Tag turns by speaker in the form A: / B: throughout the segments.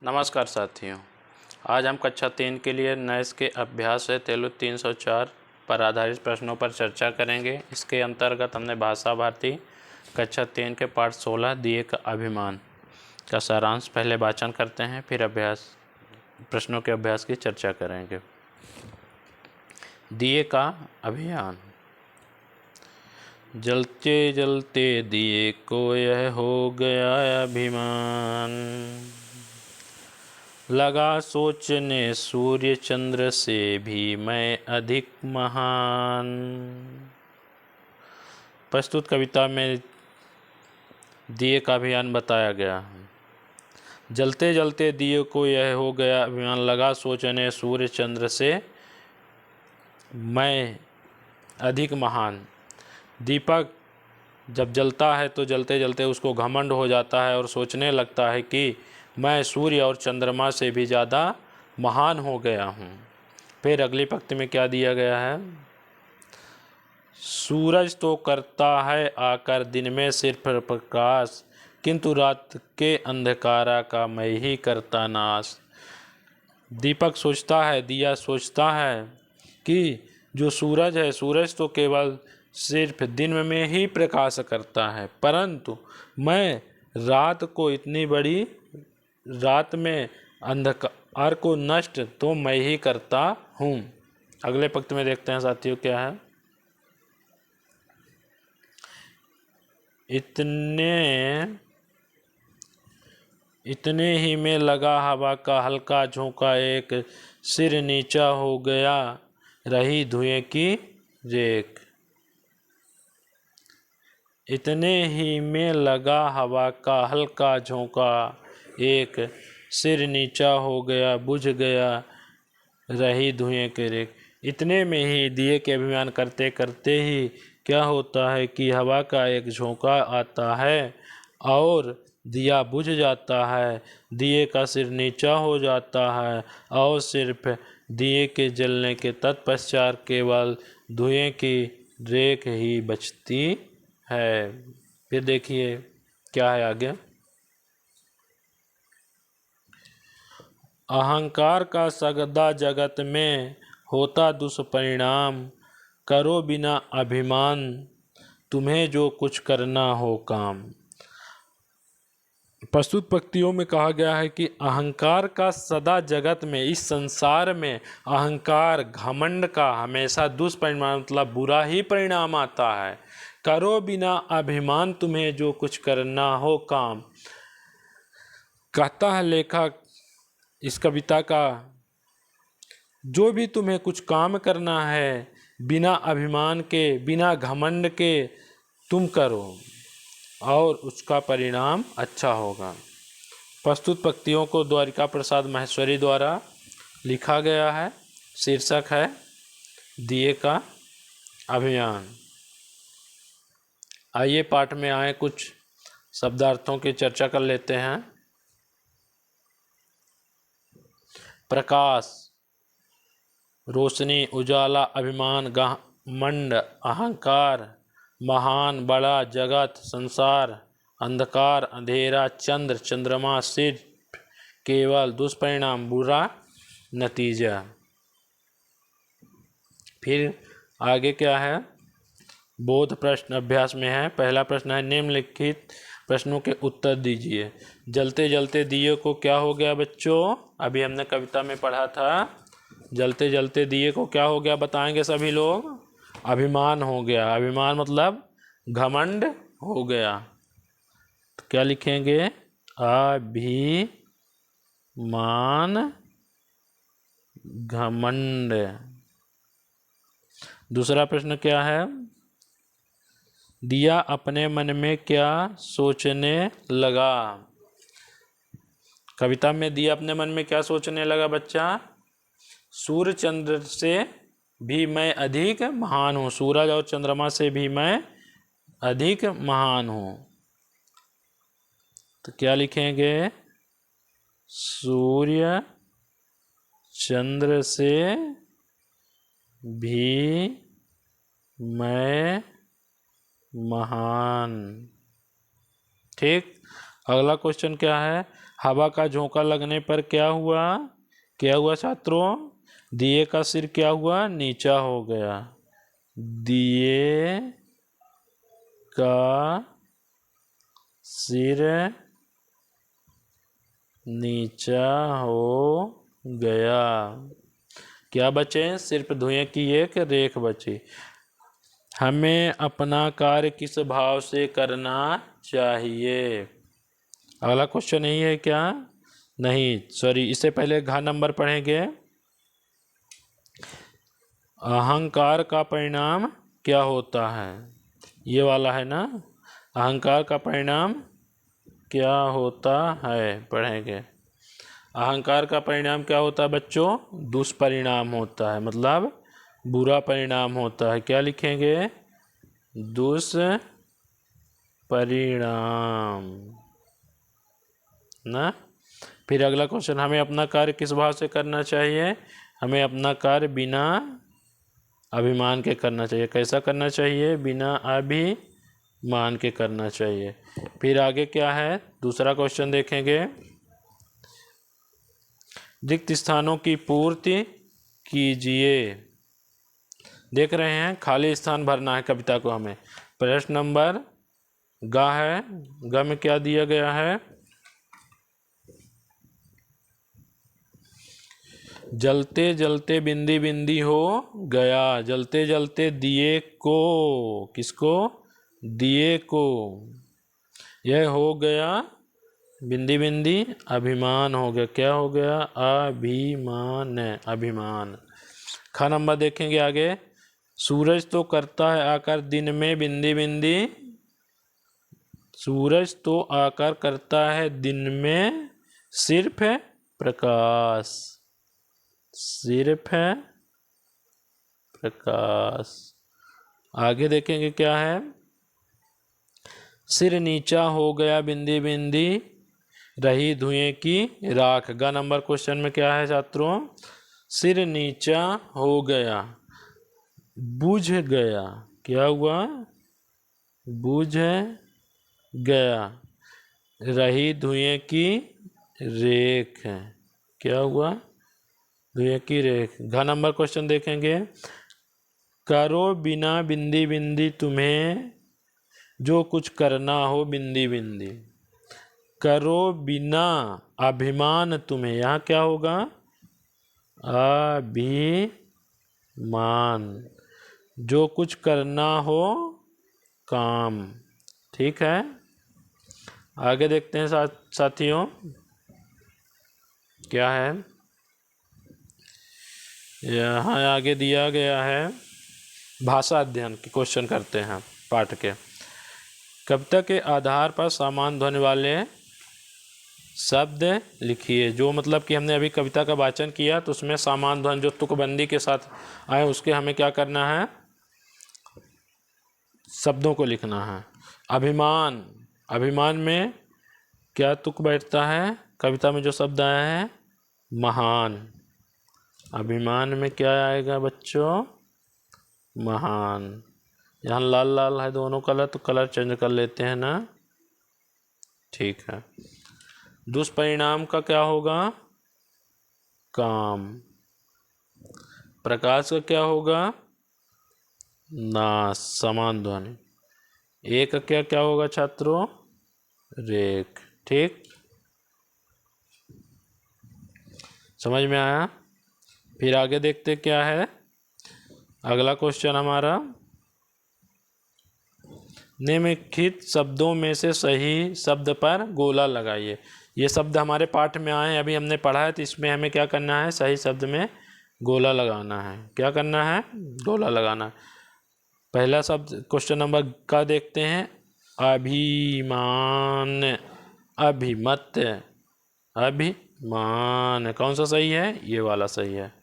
A: नमस्कार साथियों, आज हम कक्षा 3 के लिए नैस के अभ्यास है तेलु 304 पर आधारित प्रश्नों पर चर्चा करेंगे। इसके अंतर्गत हमने भाषा भारती कक्षा 3 के पाठ 16 दिए का अभिमान का सारांश पहले वाचन करते हैं, फिर अभ्यास प्रश्नों के अभ्यास की चर्चा करेंगे। दिए का अभियान। जलते जलते दिए को यह हो गया अभिमान, लगा सोचने सूर्य चंद्र से भी मैं अधिक महान। प्रस्तुत कविता में दिए का अभियान बताया गया है। जलते जलते दिए को यह हो गया अभिमान, लगा सोचने सूर्य चंद्र से मैं अधिक महान। दीपक जब जलता है तो जलते जलते उसको घमंड हो जाता है और सोचने लगता है कि मैं सूर्य और चंद्रमा से भी ज़्यादा महान हो गया हूँ। फिर अगली पंक्ति में क्या दिया गया है? सूरज तो करता है आकर दिन में सिर्फ प्रकाश, किंतु रात के अंधकारा का मैं ही करता नाश। दीपक सोचता है, दिया सोचता है कि जो सूरज है, सूरज तो केवल सिर्फ दिन में ही प्रकाश करता है, परंतु मैं रात को इतनी बड़ी रात में अंधकार को नष्ट तो मैं ही करता हूँ। अगले पंक्ति में देखते हैं साथियों क्या है? इतने ही में लगा हवा का हल्का झोंका, एक सिर नीचा हो गया रही धुएं की रेख। इतने ही में लगा हवा का हल्का झोंका, एक सिर नीचा हो गया बुझ गया रही धुएं की रेख। इतने में ही दिए के अभिमान करते करते ही क्या होता है कि हवा का एक झोंका आता है और दिया बुझ जाता है, दिए का सिर नीचा हो जाता है और सिर्फ दिए के जलने के तत्पश्चात केवल धुएं की रेख ही बचती है। फिर देखिए क्या है आगे? अहंकार का सगदा जगत में होता दुष्परिणाम, करो बिना अभिमान तुम्हें जो कुछ करना हो काम। प्रस्तुत पंक्तियों में कहा गया है कि अहंकार का सदा जगत में, इस संसार में अहंकार घमंड का हमेशा दुष्परिणाम मतलब बुरा ही परिणाम आता है। करो बिना अभिमान तुम्हें जो कुछ करना हो काम। कहता है लेखक इस कविता का, जो भी तुम्हें कुछ काम करना है बिना अभिमान के, बिना घमंड के तुम करो और उसका परिणाम अच्छा होगा। प्रस्तुत पंक्तियों को द्वारिका प्रसाद माहेश्वरी द्वारा लिखा गया है। शीर्षक है दिए का अभियान। आइए पाठ में आए कुछ शब्दार्थों की चर्चा कर लेते हैं। प्रकाश, रोशनी, उजाला, अभिमान, घमंड, अहंकार, महान, बड़ा, जगत, संसार, अंधकार, अंधेरा, चंद्र, चंद्रमा, सिर्फ, केवल, दुष्परिणाम, बुरा नतीजा। फिर आगे क्या है? बोध प्रश्न अभ्यास में है। पहला प्रश्न है निम्नलिखित प्रश्नों के उत्तर दीजिए। जलते जलते दिए को क्या हो गया बच्चों? अभी हमने कविता में पढ़ा था, जलते जलते दिए को क्या हो गया बताएंगे सभी लोग? अभिमान हो गया। अभिमान मतलब घमंड हो गया। तो क्या लिखेंगे? अभिमान घमंड। दूसरा प्रश्न क्या है? दिया अपने मन में क्या सोचने लगा? कविता में दिया अपने मन में क्या सोचने लगा बच्चा? सूर्य चंद्र से भी मैं अधिक महान हूँ। सूरज और चंद्रमा से भी मैं अधिक महान हूँ। तो क्या लिखेंगे? सूर्य चंद्र से भी मैं महान। ठीक। अगला क्वेश्चन क्या है, हवा का झोंका लगने पर क्या हुआ छात्रों, दिए का सिर क्या हुआ, नीचा हो गया। दिए का सिर नीचा हो गया। क्या बचे, सिर्फ धुएं की एक रेख बची। हमें अपना कार्य किस भाव से करना चाहिए। अगला क्वेश्चन यही है क्या, नहीं सॉरी, इससे पहले घ नंबर पढ़ेंगे। अहंकार का परिणाम क्या होता है, ये वाला है ना, अहंकार का परिणाम क्या होता है, पढ़ेंगे। अहंकार का परिणाम क्या होता है बच्चों, दुष्परिणाम होता है, मतलब बुरा परिणाम होता है। क्या लिखेंगे, दुष्परिणाम ना। फिर अगला क्वेश्चन, हमें अपना कार्य किस भाव से करना चाहिए, हमें अपना कार्य बिना अभिमान के करना चाहिए। कैसा करना चाहिए, बिना अभिमान के करना चाहिए। फिर आगे क्या है, दूसरा क्वेश्चन देखेंगे। रिक्त स्थानों की पूर्ति कीजिए। देख रहे हैं, खाली स्थान भरना है कविता को हमें। प्रश्न नंबर ग है, ग में क्या दिया गया है, जलते जलते बिंदी बिंदी हो गया। जलते जलते दिए को, किसको, दिए को, यह हो गया बिंदी बिंदी अभिमान हो गया। क्या हो गया, अभिमान, अभिमान। ख नंबर देखेंगे आगे, सूरज तो करता है आकर दिन में बिंदी बिंदी, सूरज तो आकर करता है दिन में सिर्फ प्रकाश, सिर्फ प्रकाश। आगे देखेंगे क्या है, सिर नीचा हो गया बिंदी बिंदी रही धुएं की राख। ग नंबर क्वेश्चन में क्या है छात्रों, सिर नीचा हो गया, बुझ गया, क्या हुआ, बुझ गया, रही धुएं की रेख, क्या हुआ, धुएं की रेख। घ नंबर क्वेश्चन देखेंगे, करो बिना बिंदी बिंदी तुम्हें जो कुछ करना हो बिंदी बिंदी। करो बिना अभिमान तुम्हें, यहाँ क्या होगा, अभिमान, जो कुछ करना हो काम। ठीक है, आगे देखते हैं साथियों क्या है। यहाँ आगे दिया गया है, भाषा अध्ययन के क्वेश्चन करते हैं पाठ के। कविता के आधार पर समान ध्वनि वाले शब्द लिखिए। जो मतलब कि हमने अभी कविता का वाचन किया तो उसमें समान ध्वनि जो तुकबंदी के साथ आए उसके हमें क्या करना है, शब्दों को लिखना है। अभिमान, अभिमान में क्या तुक बैठता है, कविता में जो शब्द आया है महान। अभिमान में क्या आएगा बच्चों, महान। यहाँ लाल लाल है दोनों कलर, तो कलर चेंज कर लेते हैं ना, ठीक है। दुष्परिणाम का क्या होगा, काम। प्रकाश का क्या होगा, नाश, समान ध्वनि। एक का क्या क्या होगा छात्रों, रेख। ठीक, समझ में आया। फिर आगे देखते क्या है, अगला क्वेश्चन हमारा, निम्नलिखित शब्दों में से सही शब्द पर गोला लगाइए। ये शब्द हमारे पाठ में आए, अभी हमने पढ़ा है, तो इसमें हमें क्या करना है, सही शब्द में गोला लगाना है। क्या करना है, गोला लगाना। पहला शब्द क्वेश्चन नंबर का देखते हैं, अभिमान, अभिमत, अभिमान, कौन सा सही है, ये वाला सही है,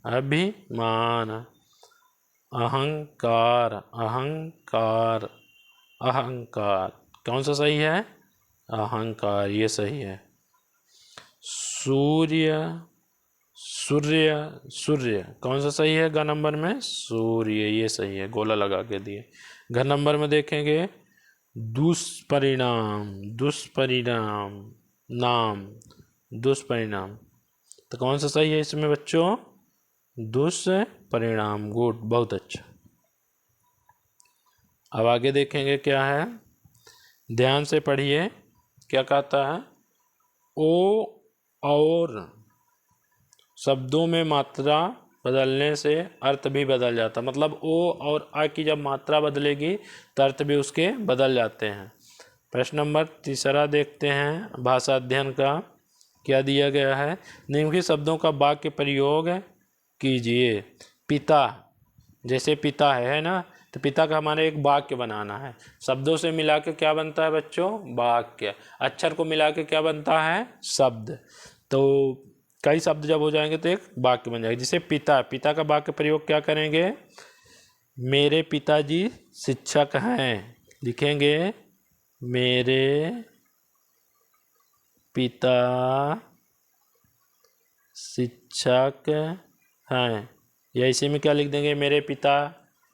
A: अभिमान। अहंकार, अहंकार, अहंकार, कौन सा सही है, अहंकार, ये सही है। सूर्य, सूर्य, सूर्य, कौन सा सही है, ग नंबर में सूर्य, ये सही है, गोला लगा के दिए। घ नंबर में देखेंगे, दुष्परिणाम, दुष्परिणाम, नाम, दुष्परिणाम। तो कौन सा सही है इसमें बच्चों? दुष्परिणाम। गुड, बहुत अच्छा। अब आगे देखेंगे क्या है, ध्यान से पढ़िए क्या कहता है। ओ और शब्दों में मात्रा बदलने से अर्थ भी बदल जाता, मतलब ओ और आ की जब मात्रा बदलेगी तो अर्थ भी उसके बदल जाते हैं। प्रश्न नंबर 3 देखते हैं भाषा अध्ययन का। क्या दिया गया है? निम्नलिखित शब्दों का वाक्य प्रयोग कीजिए। पिता, जैसे पिता है ना, तो पिता का हमारे एक वाक्य बनाना है। शब्दों से मिला के क्या बनता है बच्चों? वाक्य। अक्षर को मिला के क्या बनता है? शब्द। तो कई शब्द जब हो जाएंगे तो एक वाक्य बन जाएगा। जैसे पिता, पिता का वाक्य प्रयोग क्या करेंगे? मेरे पिताजी शिक्षक हैं। लिखेंगे मेरे पिता शिक्षक हैं। या इसी में क्या लिख देंगे? मेरे पिता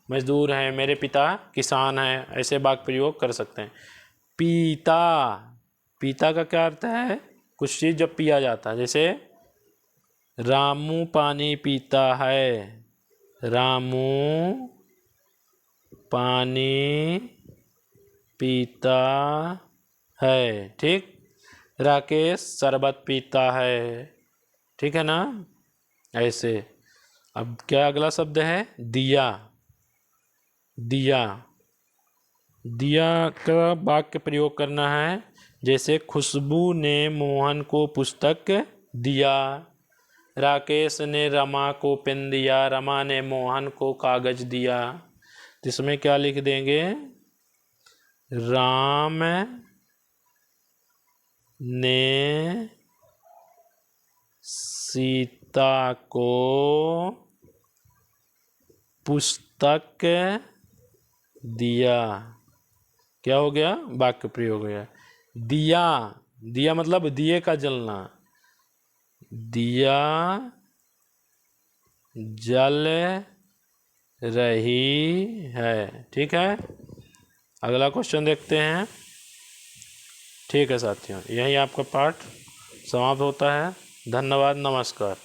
A: मजदूर हैं, मेरे पिता किसान हैं। ऐसे वाक्य प्रयोग कर सकते हैं। पीता, पीता का क्या अर्थ है? कुछ चीज़ जब पिया जाता है। जैसे रामू पानी पीता है, रामू पानी पीता है। ठीक। राकेश शरबत पीता है। ठीक है ना? ऐसे। अब क्या अगला शब्द है? दिया, दिया, दिया का वाक्य प्रयोग करना है। जैसे खुशबू ने मोहन को पुस्तक दिया, राकेश ने रमा को पेन दिया, रमा ने मोहन को कागज दिया। तो इसमें क्या लिख देंगे? राम ने सीता को पुस्तक दिया। क्या हो गया? वाक्य प्रयोग हो गया। दिया, दिया मतलब दिए का जलना, दिया जल रही है। ठीक है। अगला क्वेश्चन देखते हैं। ठीक है साथियों, यही आपका पाठ समाप्त होता है। धन्यवाद, नमस्कार।